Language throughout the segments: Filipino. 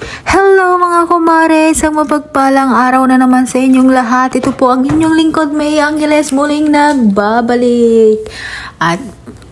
Hello mga kumare, isang mapagpalang araw na naman sa inyong lahat. Ito po ang inyong lingkod, May Angeles, muling nagbabalik. At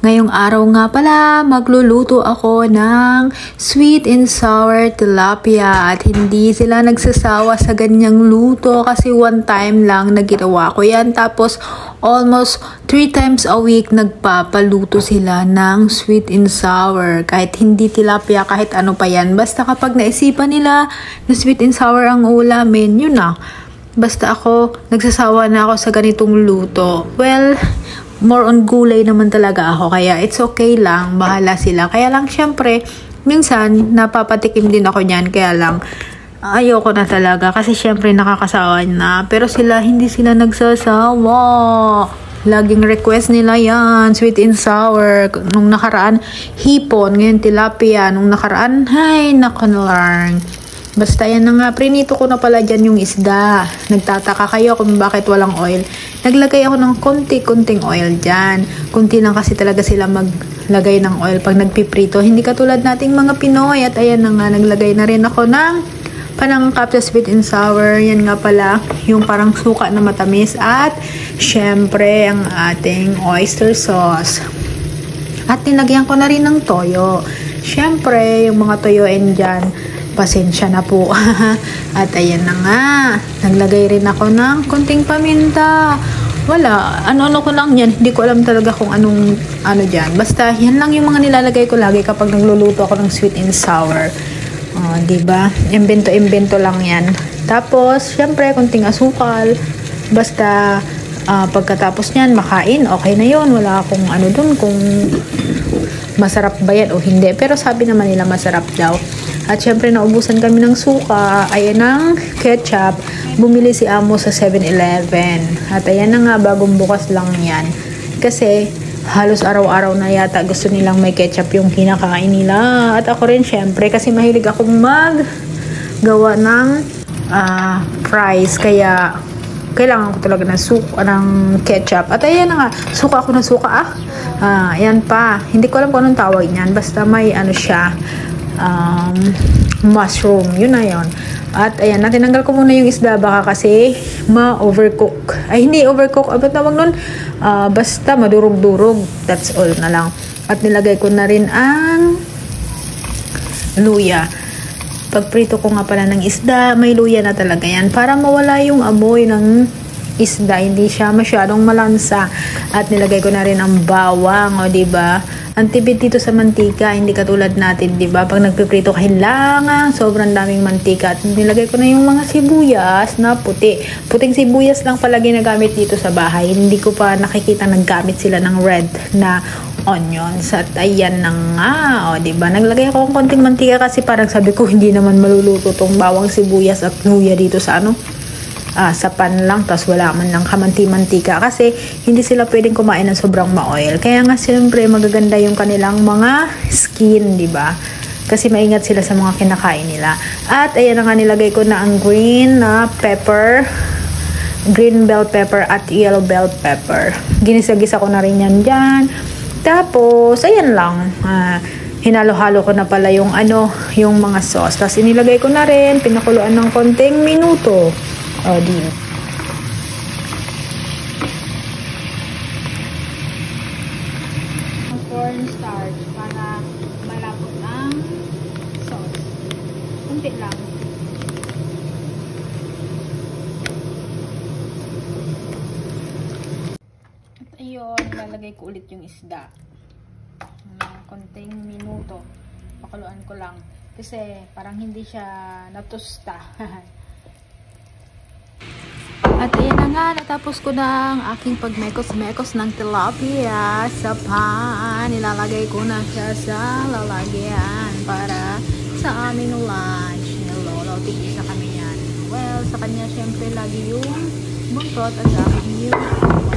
ngayong araw nga pala, magluluto ako ng sweet and sour tilapia. At hindi sila nagsasawa sa ganyang luto kasi one time lang na ginawa ko yan. Tapos almost 3 times a week nagpapaluto sila ng sweet and sour. Kahit hindi tilapia, kahit ano pa yan. Basta kapag naisipan nila na sweet and sour ang ulamin, yun na. Basta ako, nagsasawa na ako sa ganitong luto. Well, more on gulay naman talaga ako. Kaya it's okay lang. Bahala sila. Kaya lang syempre, minsan napapatikim din ako niyan. Kaya lang, ayoko na talaga. Kasi syempre nakakasawa na. Pero sila, hindi sila nagsasawa. Laging request nila yan. Sweet and sour. Nung nakaraan, hipon. Ngayon tilapia. Nung nakaraan, hay, nakalarn. Basta yan na nga, prinito ko na pala dyan yung isda. Nagtataka kayo kung bakit walang oil. Naglagay ako ng konti-kunting oil dyan. Kunti lang kasi talaga sila maglagay ng oil pag nagpiprito. Hindi katulad nating mga Pinoy. At ayan na nga, naglagay na rin ako ng panangkap sa sweet and sour. Yan nga pala, yung parang suka na matamis. At syempre, ang ating oyster sauce. At nilagyan ko na rin ng toyo. Syempre, yung mga toyoin dyan, pasensya na po. At ayan na nga, naglagay rin ako ng konting paminta. Wala, ano-ano ko lang yan. Hindi ko alam talaga kung anong ano dyan. Basta yan lang yung mga nilalagay ko lagi kapag nagluluto ako ng sweet and sour. Diba? Imbento lang yan. Tapos, syempre, konting asukal. Basta pagkatapos nyan, makain, okay na yun. Wala akong ano dun kung masarap ba yan o hindi. Pero sabi naman nila masarap daw. At syempre naubusan kami ng suka, ayan ng ketchup, bumili si Amo sa 7-Eleven. At ayan na nga, bagong bukas lang yan. Kasi halos araw-araw na yata gusto nilang may ketchup yung kinakain nila. At ako rin syempre, kasi mahilig akong maggawa ng fries. Kaya kailangan ko talaga ng ketchup. At ayan na nga, suka ako ng suka ayan pa. Hindi ko alam kung anong tawag niyan. Basta may ano siya, mushroom, yun na yun. At ayan, natinanggal ko muna yung isda baka kasi ma-overcook. Ay, hindi overcook. Ano tawag nun? Basta madurog-durog. That's all na lang. At nilagay ko na rin ang luya. Pagprito ko nga pala ng isda, may luya na talaga yan. Para mawala yung amoy ng isda, hindi siya masyadong malansa. At nilagay ko na rin ang bawang, o diba? Ang tipid dito sa mantika, hindi katulad natin, diba? Pag nagpiprito, kailangan sobrang daming mantika. At nilagay ko na yung mga sibuyas na puti. Puting sibuyas lang pala ginagamit dito sa bahay. Hindi ko pa nakikita naggamit sila ng red na onions. At ayan na nga, o diba? Naglagay ako ng konting mantika kasi parang sabi ko, hindi naman maluluto tong bawang, sibuyas at luya dito sa sa pan lang, tapos wala man lang kamanti-mantika kasi hindi sila pwedeng kumain ng sobrang ma-oil. Kaya nga siyempre magaganda yung kanilang mga skin, di ba? Kasi maingat sila sa mga kinakain nila. At ayan na nga, nilagay ko na ang green pepper, green bell pepper at yellow bell pepper. Ginisa-gisa ko na rin yan dyan. Tapos ayan lang, hinalo-halo ko na pala yung yung mga sauce. Tapos inilagay ko na rin, pinakuluan ng konting minuto. Di. Cornstarch para malapot ang sauce. Kunti lang. At ayun, lalagay ko ulit yung isda. Konting minuto. Pakuluan ko lang. Kasi parang hindi siya natusta. At ayan na nga, natapos ko na ang aking pagmekos-mekos ng tilapia sa pan. Nilalagay ko na siya sa lalagyan para sa aming lunch. Hello, tigisa kami yan. Well, sa kanya syempre lagi yung buntot at sa akin yung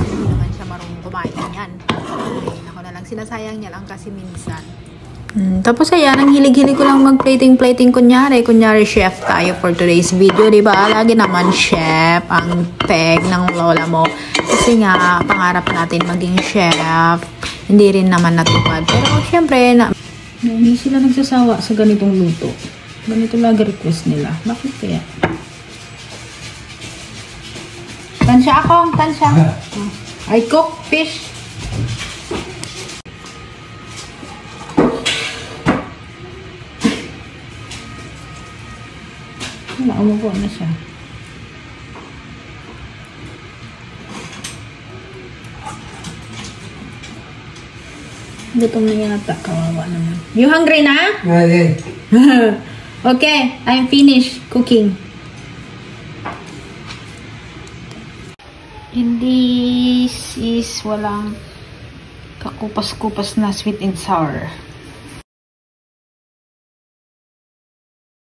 hindi naman siya marunong kumain yan. Ayun, ako na lang, sinasayang niya lang kasi minsan. Tapos ayan, ang hilig-hilig ko lang mag-plating, kunyari chef tayo for today's video, diba? Lagi naman chef ang peg ng lola mo. Kasi nga, pangarap natin maging chef. Hindi rin naman natupad. Pero syempre, hindi sila nagsasawa sa ganitong luto. Ganito lagi request nila. Bakit kaya? Tansya akong, tansya. I cook fish. Umupo na siya. Gutom na yata. Kawawa naman. You hungry na? Yeah. Okay, I'm finished cooking. And this is walang kakupas-kupas na sweet and sour.